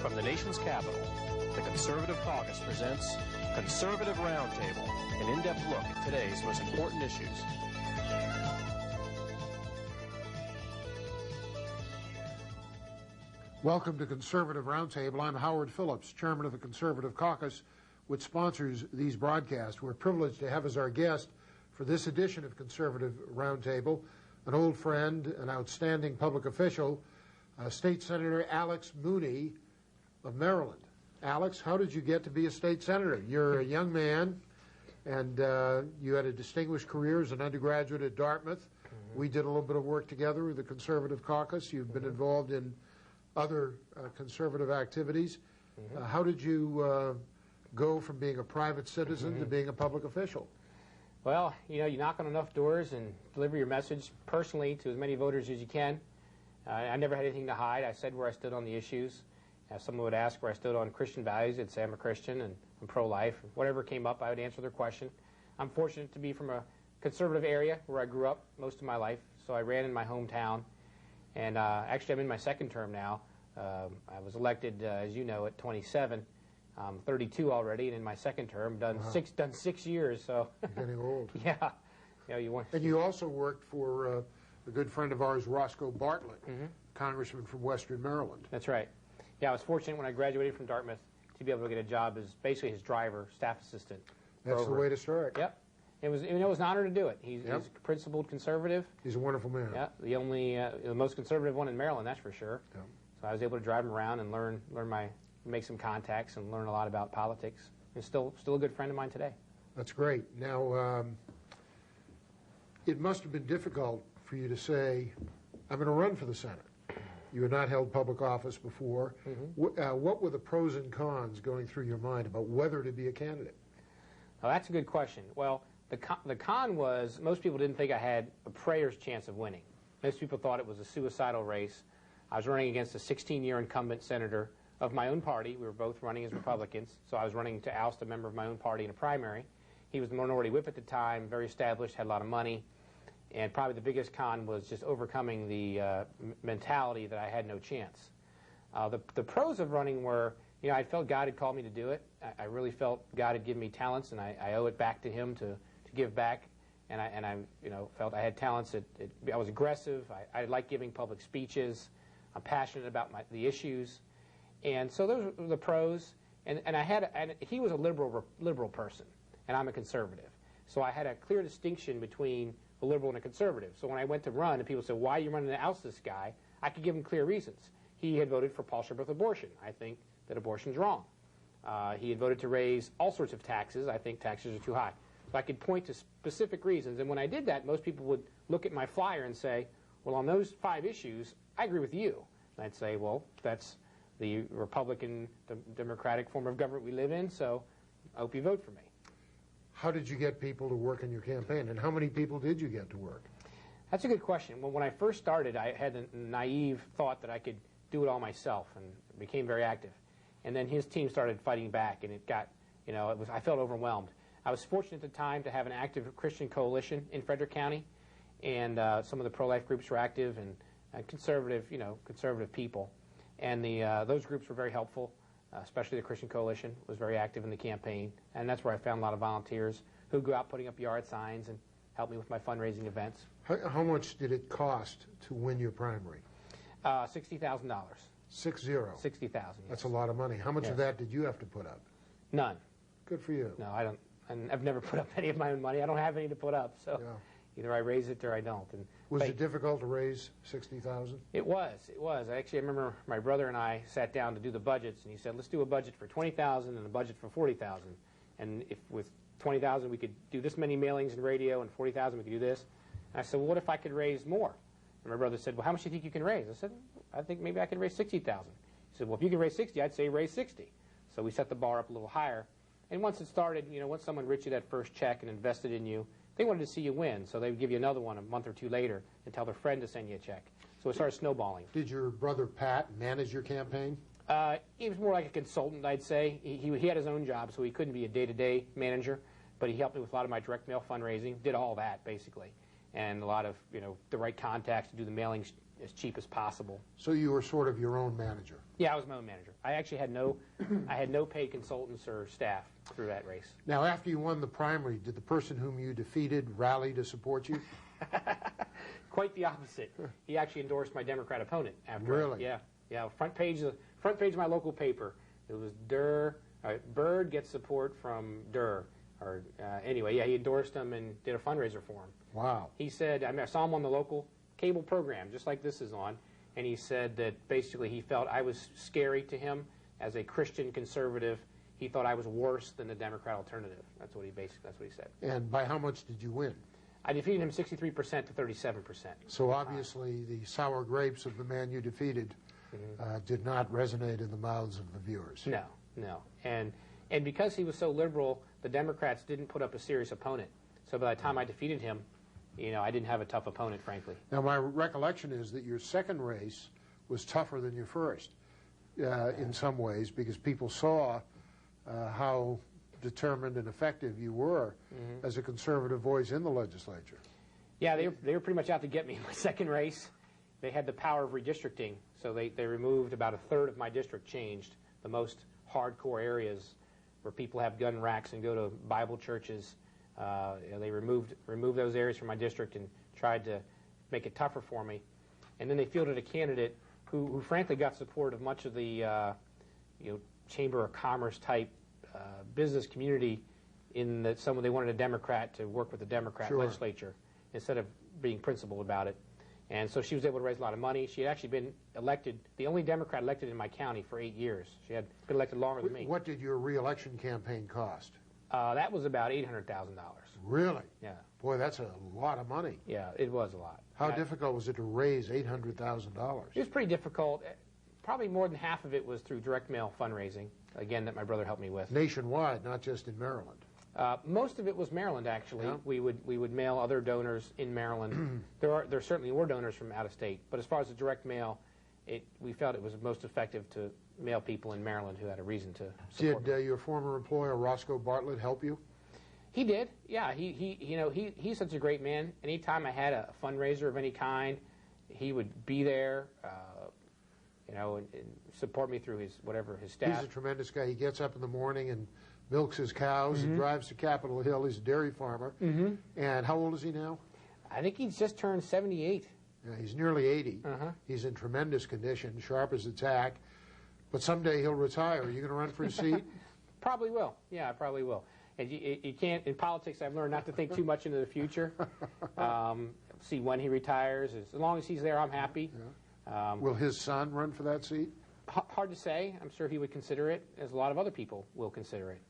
From the nation's capital, the Conservative Caucus presents Conservative Roundtable, an in-depth look at today's most important issues. Welcome to Conservative Roundtable. I'm Howard Phillips, chairman of the Conservative Caucus, which sponsors these broadcasts. We're privileged to have as our guest for this edition of Conservative Roundtable an old friend, an outstanding public official, State Senator Alex Mooney of Maryland. Alex, how did you get to be a state senator? You're a young man, and you had a distinguished career as an undergraduate at Dartmouth. Mm-hmm. We did a little bit of work together with the Conservative Caucus. You've been involved in other conservative activities. Mm-hmm. How did you go from being a private citizen to being a public official? Well, you know, you knock on enough doors and deliver your message personally to as many voters as you can. I never had anything to hide. I said where I stood on the issues. If someone would ask where I stood on Christian values, I'd say I'm a Christian and I'm pro-life. Whatever came up, I would answer their question. I'm fortunate to be from a conservative area where I grew up most of my life, so I ran in my hometown. And actually, I'm in my second term now. I was elected, as you know, at 27. I'm 32 already, and in my second term, done 6 years. So you're getting old. Yeah, you know, you want. And you also worked for a good friend of ours, Roscoe Bartlett, congressman from Western Maryland. That's right. Yeah, I was fortunate when I graduated from Dartmouth to be able to get a job as basically his driver, staff assistant. That's the way to start. Yep. It was an honor to do it. He's a principled conservative. He's a wonderful man. Yeah, the most conservative one in Maryland, that's for sure. Yeah. So I was able to drive him around and make some contacts and learn a lot about politics. He's still a good friend of mine today. That's great. Now, it must have been difficult for you to say, I'm going to run for the Senate. You had not held public office before. What were the pros and cons going through your mind about whether to be a candidate? Oh, that's a good question. Well, the con was most people didn't think I had a prayer's chance of winning. Most people thought it was a suicidal race. I was running against a 16-year incumbent senator of my own party. We were both running as Republicans, so I was running to oust a member of my own party in a primary. He was the minority whip at the time, very established, had a lot of money, and probably the biggest con was just overcoming the mentality that I had no chance. The pros of running were, you know, I felt God had called me to do it. I really felt God had given me talents, and I owe it back to Him to give back. And I you know, felt I had talents. I was aggressive. I like giving public speeches. I'm passionate about the issues. And so those were the pros. And he was a liberal person, and I'm a conservative. So I had a clear distinction between a liberal and a conservative. So when I went to run, and people said, why are you running to oust this guy? I could give them clear reasons. He had voted for Paul Scherberth abortion. I think that abortion's wrong. He had voted to raise all sorts of taxes. I think taxes are too high. So I could point to specific reasons. And when I did that, most people would look at my flyer and say, well, on those 5 issues, I agree with you. And I'd say, well, that's the Republican, democratic form of government we live in, so I hope you vote for me. How did you get people to work in your campaign, and how many people did you get to work? That's a good question. Well, when I first started, I had a naive thought that I could do it all myself, and became very active. And then his team started fighting back, and it got, you know, I felt overwhelmed. I was fortunate at the time to have an active Christian coalition in Frederick County, and some of the pro-life groups were active, and conservative people. And those groups were very helpful, especially the Christian Coalition was very active in the campaign. And that's where I found a lot of volunteers who go out putting up yard signs and help me with my fundraising events. How much did it cost to win your primary? $60,000. 60? $60,000, yes. That's a lot of money. How much of that did you have to put up? None. Good for you. No, I don't. And I've never put up any of my own money. I don't have any to put up, so either I raise it or I don't. And was it difficult to raise $60,000? It was. Actually, I remember my brother and I sat down to do the budgets, and he said, let's do a budget for $20,000 and a budget for $40,000. And if with $20,000 we could do this many mailings and radio, and $40,000 we could do this. And I said, well, what if I could raise more? And my brother said, well, how much do you think you can raise? I said, I think maybe I could raise $60,000. He said, well, if you can raise 60, I'd say raise 60. So we set the bar up a little higher. And once it started, you know, once someone wrote you that first check and invested in you, they wanted to see you win, so they would give you another one a month or two later and tell their friend to send you a check. So it started snowballing. Did your brother Pat manage your campaign? He was more like a consultant, I'd say. He had his own job, so he couldn't be a day-to-day manager, but he helped me with a lot of my direct mail fundraising, did all that, basically, and a lot of, you know, the right contacts to do the mailings as cheap as possible. So you were sort of your own manager. Yeah, I was my own manager. I actually had no, I had no paid consultants or staff through that race. Now, after you won the primary, did the person whom you defeated rally to support you? Quite the opposite. He actually endorsed my Democrat opponent after. Really? Yeah. Front page of my local paper. It was Bird gets support from Durr. Or anyway, yeah, he endorsed him and did a fundraiser for him. Wow. He said, I saw him on the local cable program, just like this is on, and he said that basically he felt I was scary to him as a Christian conservative. He thought I was worse than the Democrat alternative. That's what he said. And by how much did you win? I defeated him 63% to 37%. So obviously the sour grapes of the man you defeated did not resonate in the mouths of the viewers. No. And because he was so liberal, the Democrats didn't put up a serious opponent. So by the time I defeated him, I didn't have a tough opponent, frankly. Now, my recollection is that your second race was tougher than your first in some ways, because people saw how determined and effective you were as a conservative voice in the legislature. Yeah, they were pretty much out to get me in my second race. They had the power of redistricting, so they removed about a third of my district, changed the most hardcore areas where people have gun racks and go to Bible churches. They removed those areas from my district and tried to make it tougher for me. And then they fielded a candidate who frankly got support of much of the Chamber of Commerce type business community, in that they wanted a Democrat to work with the Democrat legislature instead of being principled about it. And so she was able to raise a lot of money. She had actually been elected, the only Democrat elected in my county for 8 years. She had been elected longer than me. What did your re-election campaign cost? That was about $800,000. Really? Yeah. Boy, that's a lot of money. Yeah, it was a lot. How difficult was it to raise $800,000? It was pretty difficult. Probably more than half of it was through direct mail fundraising, again, that my brother helped me with. Nationwide, not just in Maryland. Most of it was Maryland, actually. Yeah. We would mail other donors in Maryland. There certainly were donors from out of state, but as far as the direct mail, we felt it was most effective to mail people in Maryland who had a reason to support me. Did your former employer Roscoe Bartlett help you? He did. Yeah, he's such a great man. Anytime I had a fundraiser of any kind, he would be there, and support me through his staff. He's a tremendous guy. He gets up in the morning and milks his cows and drives to Capitol Hill. He's a dairy farmer. And how old is he now? I think he's just turned 78. Yeah, he's nearly 80. He's in tremendous condition, sharp as a tack. But someday he'll retire. Are you going to run for his seat? Probably will. Yeah, I probably will. And you can't, in politics, I've learned not to think too much into the future. See when he retires. As long as he's there, I'm happy. Yeah. Will his son run for that seat? Hard to say. I'm sure he would consider it, as a lot of other people will consider it.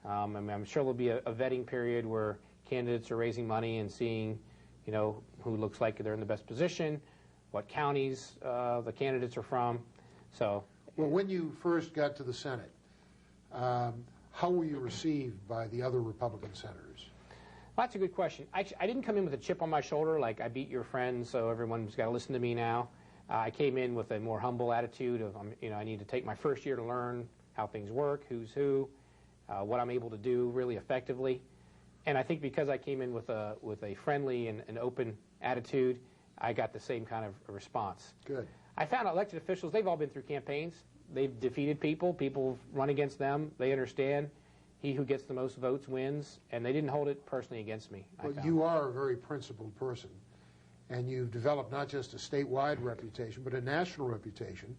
I'm sure there'll be a vetting period where candidates are raising money and seeing, who looks like they're in the best position, what counties the candidates are from. So, well, when you first got to the Senate, how were you received by the other Republican senators? Well, that's a good question. I didn't come in with a chip on my shoulder, like I beat your friends, so everyone's got to listen to me now. I came in with a more humble attitude of, I need to take my first year to learn how things work, who's who, what I'm able to do really effectively. And I think because I came in with a friendly and an open attitude, I got the same kind of response. Good. I found elected officials, they've all been through campaigns. They've defeated people. People run against them. They understand. He who gets the most votes wins. And they didn't hold it personally against me. Well, you are a very principled person. And you've developed not just a statewide reputation, but a national reputation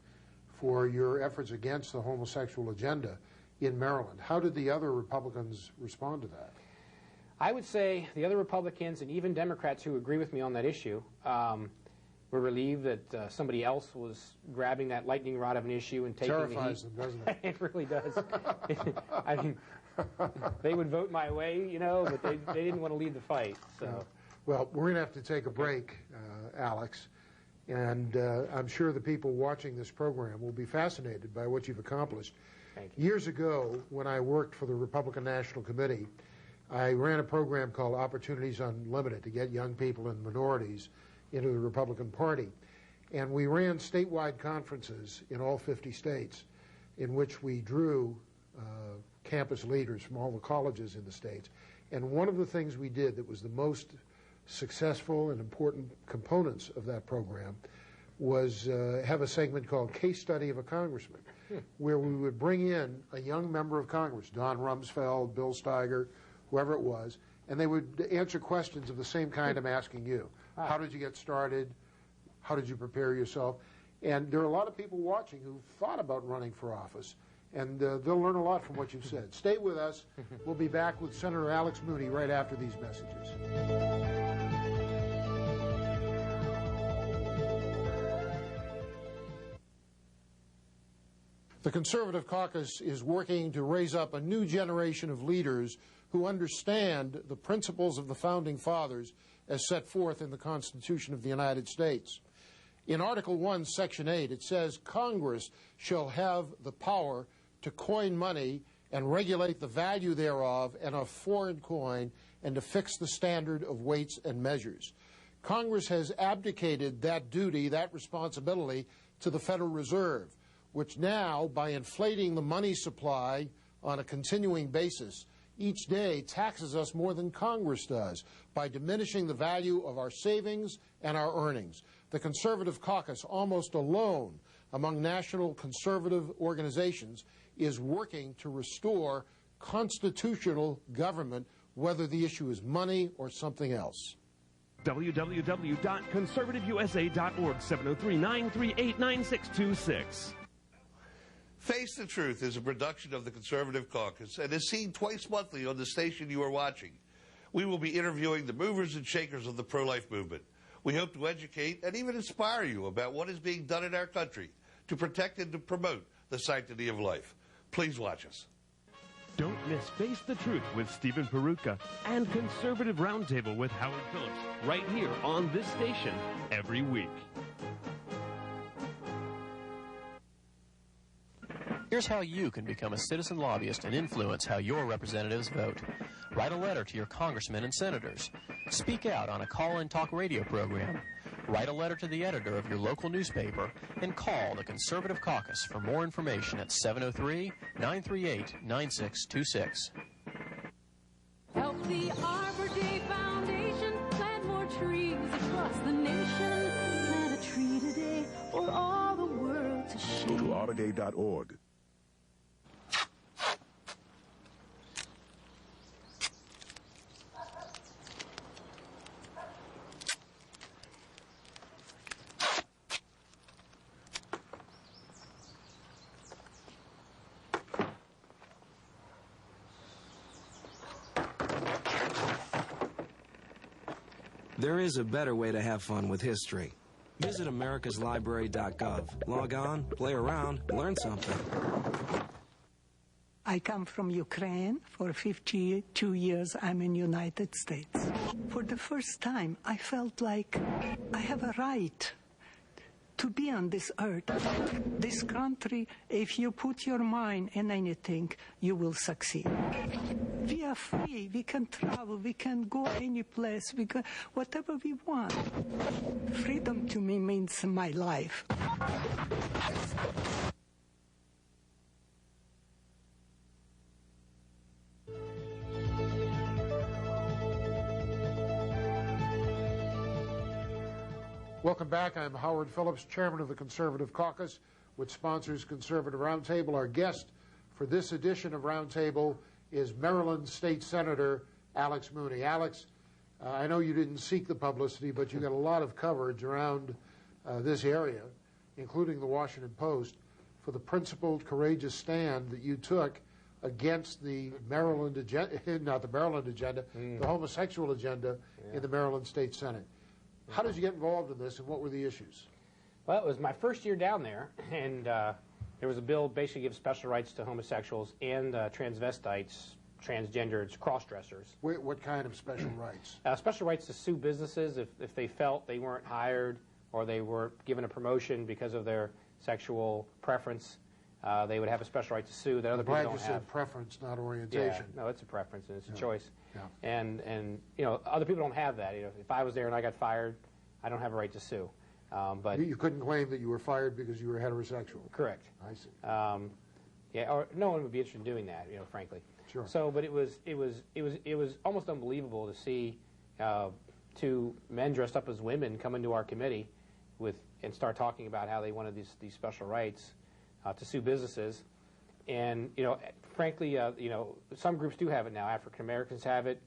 for your efforts against the homosexual agenda in Maryland. How did the other Republicans respond to that? I would say the other Republicans and even Democrats who agree with me on that issue were relieved that somebody else was grabbing that lightning rod of an issue and taking the heat. Terrifies them, doesn't it? It really does. I mean, they would vote my way, but they didn't want to lead the fight. So. Well, we're going to have to take a break, Alex, and I'm sure the people watching this program will be fascinated by what you've accomplished. Thank you. Years ago, when I worked for the Republican National Committee, I ran a program called Opportunities Unlimited to get young people and minorities into the Republican Party. And we ran statewide conferences in all 50 states in which we drew campus leaders from all the colleges in the states. And one of the things we did that was the most successful and important components of that program was have a segment called Case Study of a Congressman, where we would bring in a young member of Congress, Don Rumsfeld, Bill Steiger, whoever it was, and they would answer questions of the same kind I'm asking you. How did you get started? How did you prepare yourself? And there are a lot of people watching who thought about running for office, and they'll learn a lot from what you've said. Stay with us. We'll be back with Senator Alex Mooney right after these messages. The Conservative Caucus is working to raise up a new generation of leaders who understand the principles of the Founding Fathers as set forth in the Constitution of the United States. In Article 1, Section 8, it says, Congress shall have the power to coin money and regulate the value thereof and of foreign coin and to fix the standard of weights and measures. Congress has abdicated that duty, that responsibility, to the Federal Reserve, which now, by inflating the money supply on a continuing basis, each day taxes us more than Congress does by diminishing the value of our savings and our earnings. The Conservative Caucus, almost alone among national conservative organizations, is working to restore constitutional government, whether the issue is money or something else. www.conservativeusa.org, 703-938-9626. Face the Truth is a production of the Conservative Caucus and is seen twice monthly on the station you are watching. We will be interviewing the movers and shakers of the pro-life movement. We hope to educate and even inspire you about what is being done in our country to protect and to promote the sanctity of life. Please watch us. Don't miss Face the Truth with Stephen Peruka and Conservative Roundtable with Howard Phillips right here on this station every week. Here's how you can become a citizen lobbyist and influence how your representatives vote. Write a letter to your congressmen and senators. Speak out on a call-in talk radio program. Write a letter to the editor of your local newspaper and call the Conservative Caucus for more information at 703-938-9626. Help the Arbor Day Foundation plant more trees across the nation. Plant a tree today for all the world to share. Go to arborday.org. There is a better way to have fun with history. Visit americaslibrary.gov. Log on, play around, learn something. I come from Ukraine. For 52 years, I'm in the United States. For the first time, I felt like I have a right to be on this earth. This country, if you put your mind in anything, you will succeed. We are free. We can travel. We can go any place. We can, whatever we want. Freedom to me means my life. Welcome back. I'm Howard Phillips, chairman of the Conservative Caucus, which sponsors Conservative Roundtable. Our guest for this edition of Roundtable is Maryland State Senator Alex Mooney. Alex, I know you didn't seek the publicity, but you got a lot of coverage around this area, including the Washington Post, for the principled, courageous stand that you took against the Maryland agenda, not the Maryland agenda, the homosexual agenda in the Maryland State Senate. How did you get involved in this, and what were the issues? Well, it was my first year down there, and there was a bill basically gives special rights to homosexuals and transvestites, transgenders, cross-dressers. What kind of special rights? Special rights to sue businesses if they felt they weren't hired or they were given a promotion because of their sexual preference. They would have a special right to sue that other people don't have. I'm glad you said preference, not orientation. Yeah, no, it's a preference and it's a choice. Yeah. And you know, other people don't have that. You know, if I was there and I got fired, I don't have a right to sue. But you couldn't claim that you were fired because you were heterosexual. Correct. I see. Yeah, or no one would be interested in doing that. You know, frankly. Sure. So, but it was almost unbelievable to see two men dressed up as women come into our committee with and start talking about how they wanted these special rights to sue businesses. And, frankly, some groups do have it now. African Americans have it.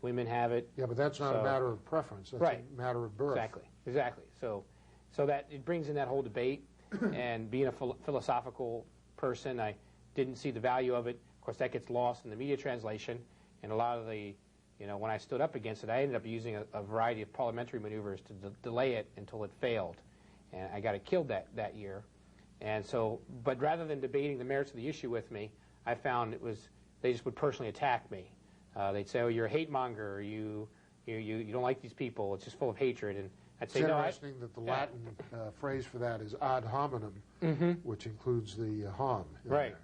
Women have it. Yeah, but that's not a matter of preference. That's right. a matter of birth. Exactly. So that it brings in that whole debate. And being a philosophical person, I didn't see the value of it. Of course, that gets lost in the media translation. And a lot of the, when I stood up against it, I ended up using a variety of parliamentary maneuvers to delay it until it failed. And I got it killed that year. And so, but rather than debating the merits of the issue with me, I found they just would personally attack me. They'd say, "Oh, you're a hate monger. You don't like these people. It's just full of hatred." And I'd say, it's "No." Interesting that the Latin phrase for that is ad hominem, which includes the hom. Right.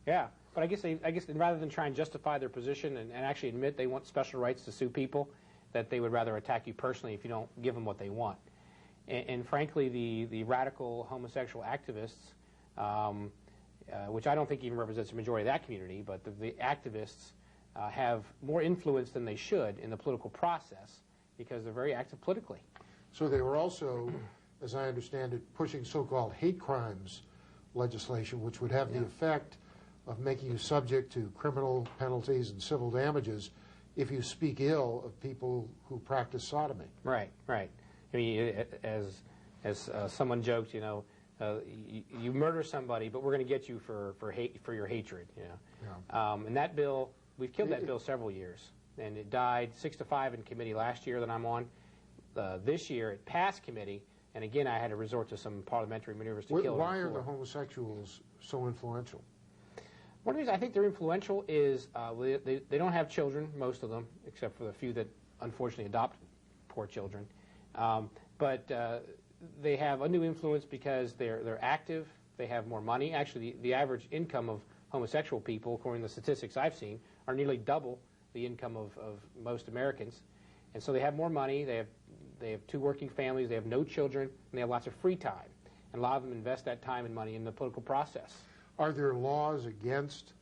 Yeah, but I guess rather than try and justify their position and actually admit they want special rights to sue people, that they would rather attack you personally if you don't give them what they want. And frankly, the radical homosexual activists, which I don't think even represents the majority of that community, but the activists have more influence than they should in the political process because they're very active politically. So they were also, as I understand it, pushing so-called hate crimes legislation, which would have the effect of making you subject to criminal penalties and civil damages if you speak ill of people who practice sodomy. Right. I mean, as someone joked, you murder somebody, but we're going to get you for your hatred. And that bill, we've killed that bill several years, and it died 6-5 in committee last year that I'm on. This year it passed committee, and again I had to resort to some parliamentary maneuvers to kill it. Why are the homosexuals so influential? One of the reasons I think they're influential is they don't have children, most of them, except for the few that unfortunately adopt poor children. But they have undue influence because they're active, they have more money. Actually, the average income of homosexual people, according to the statistics I've seen, are nearly double the income of most Americans. And so they have more money, they have 2 working families, they have no children, and they have lots of free time. And a lot of them invest that time and money in the political process. Are there laws against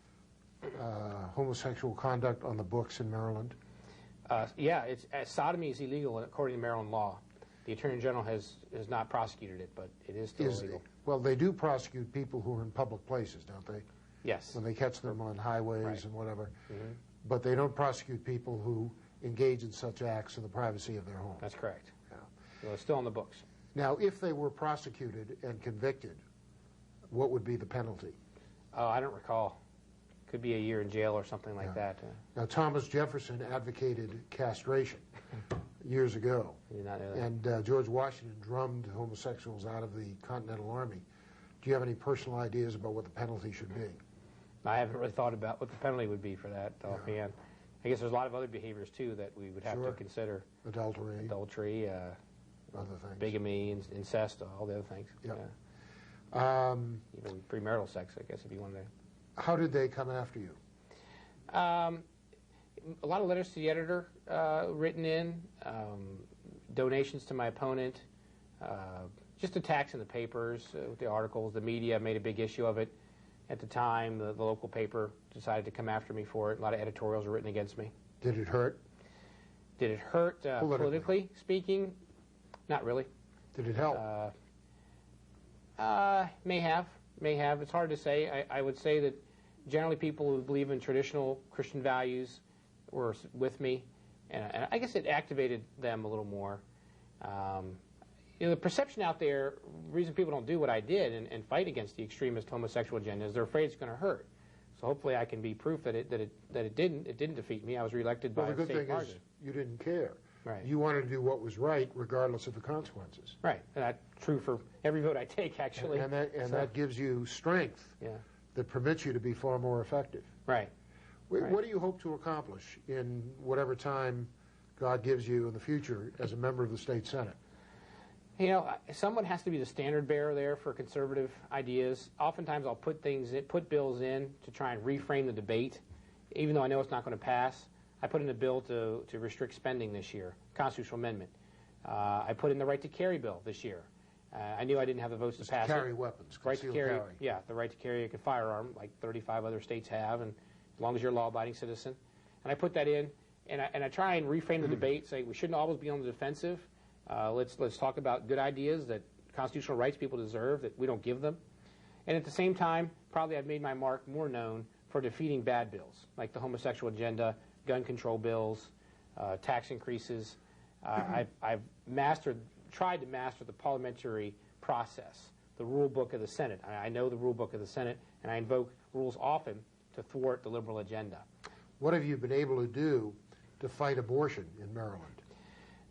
homosexual conduct on the books in Maryland? Yeah, sodomy is illegal according to Maryland law. The Attorney General has not prosecuted it, but it is still illegal. Well, they do prosecute people who are in public places, don't they? Yes. When they catch them on highways and whatever. But they don't prosecute people who engage in such acts in the privacy of their home. That's correct. Yeah. So it's still on the books. Now, if they were prosecuted and convicted, what would be the penalty? Oh, I don't recall. Could be a year in jail or something like that. Now, Thomas Jefferson advocated castration years ago. Did not know that. And George Washington drummed homosexuals out of the Continental Army. Do you have any personal ideas about what the penalty should be? I haven't really thought about what the penalty would be for that offhand. I guess there's a lot of other behaviors, too, that we would have to consider. Adultery, other things. Bigamy, incest, all the other things. Yep. Even premarital sex, I guess, if you wanted to. How did they come after you? A lot of letters to the editor written in, donations to my opponent, just attacks in the papers, with the articles. The media made a big issue of it. At the time, the local paper decided to come after me for it. A lot of editorials were written against me. Did it hurt? Did it hurt politically speaking? Not really. Did it help? May have. It's hard to say. I would say that generally people who believe in traditional Christian values were with me, and I guess it activated them a little more. The perception out there, the reason people don't do what I did and fight against the extremist homosexual agenda is they're afraid it's going to hurt. So hopefully I can be proof that it didn't defeat me. I was reelected by a state margin. Well, the good thing is you didn't care. Right. You wanted to do what was right regardless of the consequences. Right. And that's true for every vote I take, actually. And that gives you strength that permits you to be far more effective. Right. What do you hope to accomplish in whatever time God gives you in the future as a member of the state Senate? Someone has to be the standard bearer there for conservative ideas. Oftentimes I'll put bills in to try and reframe the debate, even though I know it's not going to pass. I put in a bill to restrict spending this year, constitutional amendment. I put in the right to carry bill this year. I knew I didn't have the votes to pass it. Carry weapons, right to carry. Yeah, the right to carry a firearm, like 35 other states have, and as long as you're a law-abiding citizen. And I put that in, and I try and reframe the debate, say we shouldn't always be on the defensive. Let's talk about good ideas that constitutional rights people deserve that we don't give them. And at the same time, probably I've made my mark more known for defeating bad bills, like the homosexual agenda, gun control bills, tax increases. I've tried to master the parliamentary process, the rule book of the Senate. I know the rule book of the Senate, and I invoke rules often to thwart the liberal agenda. What have you been able to do to fight abortion in Maryland?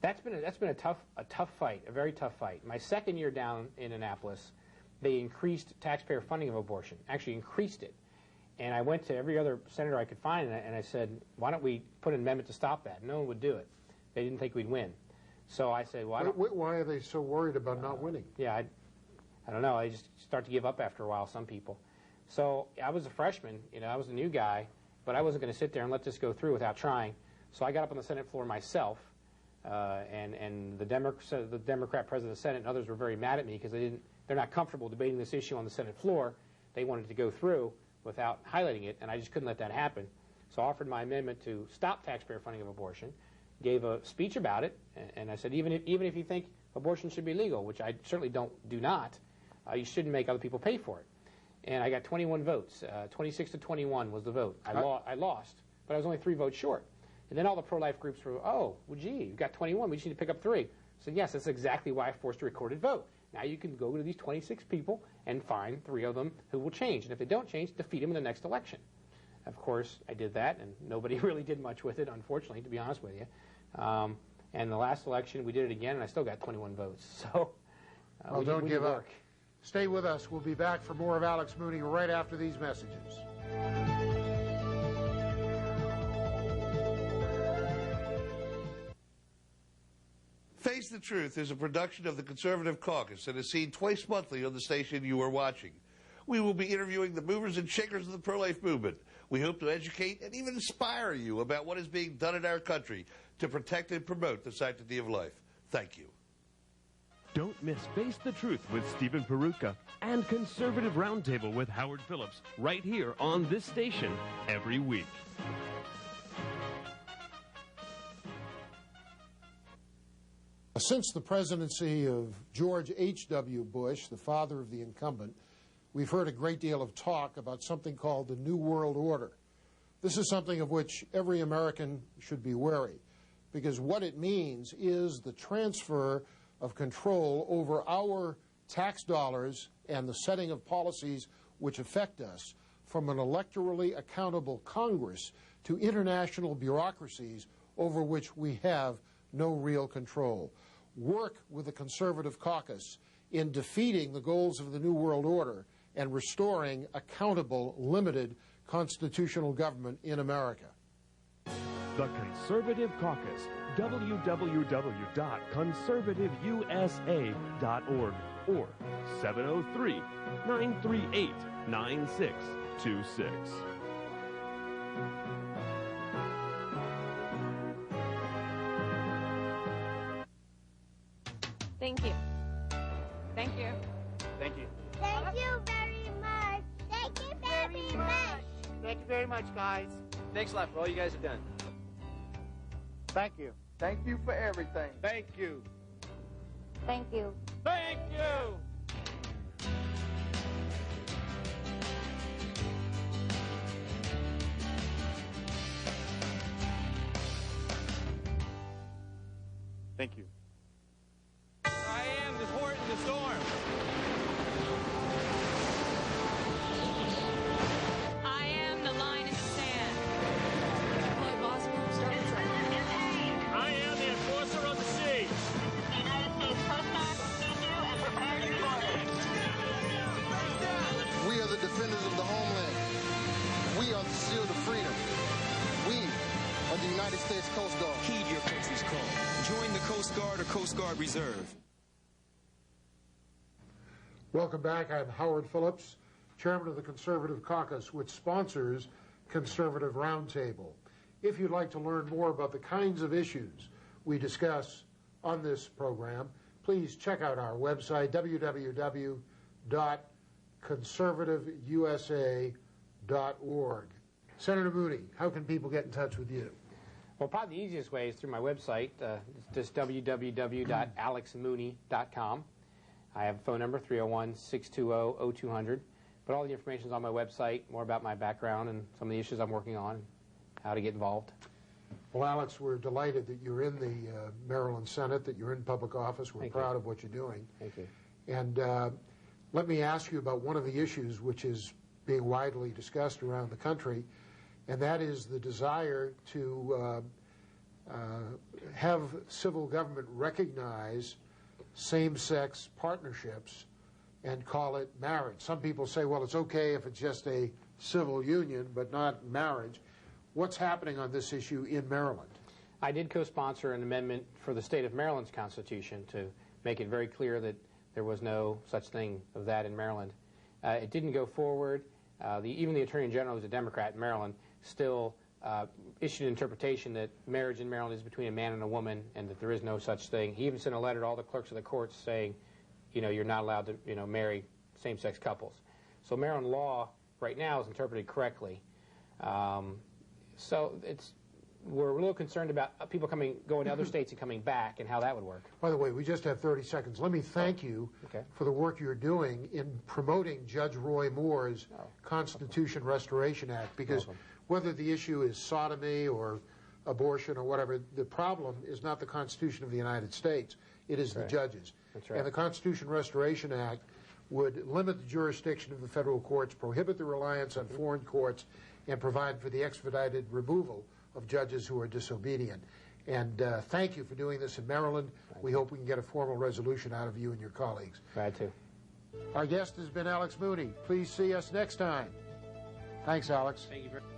That's been a tough fight, a very tough fight. My second year down in Annapolis, they increased taxpayer funding of abortion, actually increased it. And I went to every other senator I could find, and I said, why don't we put an amendment to stop that? No one would do it. They didn't think we'd win. So I said, why are they so worried about not winning? Yeah, I don't know. I just start to give up after a while, some people. So I was a freshman, I was a new guy, but I wasn't going to sit there and let this go through without trying. So I got up on the Senate floor myself, and the Democrat president of the Senate and others were very mad at me because they're not comfortable debating this issue on the Senate floor. They wanted to go through without highlighting it, and I just couldn't let that happen. So I offered my amendment to stop taxpayer funding of abortion, gave a speech about it, and I said, even if you think abortion should be legal, which I certainly do not, you shouldn't make other people pay for it. And I got 21 votes. 26 to 21 was the vote. I lost, but I was only 3 votes short. And then all the pro-life groups were, oh, well, gee, you got 21. We just need to pick up 3. I said, yes, that's exactly why I forced a recorded vote. Now you can go to these 26 people and find 3 of them who will change. And if they don't change, defeat them in the next election. Of course, I did that, and nobody really did much with it, unfortunately, to be honest with you. And the last election, we did it again, and I still got 21 votes. So well, don't give up. Stay with us. We'll be back for more of Alex Mooney right after these messages. Face the Truth is a production of the Conservative Caucus and is seen twice monthly on the station you are watching. We will be interviewing the movers and shakers of the pro-life movement. We hope to educate and even inspire you about what is being done in our country to protect and promote the sanctity of life. Thank you. Don't miss Face the Truth with Stephen Peruka and Conservative Roundtable with Howard Phillips right here on this station every week. Since the presidency of George H.W. Bush, the father of the incumbent, we've heard a great deal of talk about something called the New World Order. This is something of which every American should be wary, because what it means is the transfer of control over our tax dollars and the setting of policies which affect us from an electorally accountable Congress to international bureaucracies over which we have no real control. Work with the Conservative Caucus in defeating the goals of the New World Order and restoring accountable, limited constitutional government in America. The Conservative Caucus, www.conservativeusa.org or 703-938-9626. Thank you. Thank you. Thank you. Thank you very much. Thank you very much. Thank you very much, guys. Thanks a lot for all you guys have done. Thank you. Thank you for everything. Thank you. Thank you. Thank you. Thank you. I am the port in the storm. I am the line in the sand. I am the enforcer of the sea. The United States Coast Guard will meet you and prepare your boarding. We are the defenders of the homeland. We are the shield of freedom. We are the United States Coast Guard. Heed your country's call. Join the Coast Guard or Coast Guard Reserve. Welcome back. I'm Howard Phillips, chairman of the Conservative Caucus, which sponsors Conservative Roundtable. If you'd like to learn more about the kinds of issues we discuss on this program, please check out our website, www.conservativeusa.org. Senator Mooney, how can people get in touch with you? Well, probably the easiest way is through my website. It's just www.alexmooney.com. I have a phone number, 301-620-0200. But all the information is on my website, more about my background and some of the issues I'm working on, how to get involved. Well, Alex, we're delighted that you're in the Maryland Senate, that you're in public office. We're proud of what you're doing. Thank you. And let me ask you about one of the issues which is being widely discussed around the country, and that is the desire to have civil government recognize same-sex partnerships and call it marriage. Some people say, well, it's okay if it's just a civil union, but not marriage. What's happening on this issue in Maryland? I did co-sponsor an amendment for the state of Maryland's Constitution to make it very clear that there was no such thing of that in Maryland. It didn't go forward. Even the Attorney General, who's a Democrat in Maryland, still issued an interpretation that marriage in Maryland is between a man and a woman and that there is no such thing. He even sent a letter to all the clerks of the courts saying, you're not allowed to, marry same-sex couples. So Maryland law right now is interpreted correctly. So we're a little concerned about people going to other states and coming back and how that would work. By the way, we just have 30 seconds. Let me thank you for the work you're doing in promoting Judge Roy Moore's Constitution Restoration Act, because whether the issue is sodomy or abortion or whatever, the problem is not the Constitution of the United States. It is the judges. That's right. And the Constitution Restoration Act would limit the jurisdiction of the federal courts, prohibit the reliance on foreign courts, and provide for the expedited removal of judges who are disobedient. And thank you for doing this in Maryland. We hope we can get a formal resolution out of you and your colleagues. Glad to. Our guest has been Alex Mooney. Please see us next time. Thanks, Alex. Thank you very much.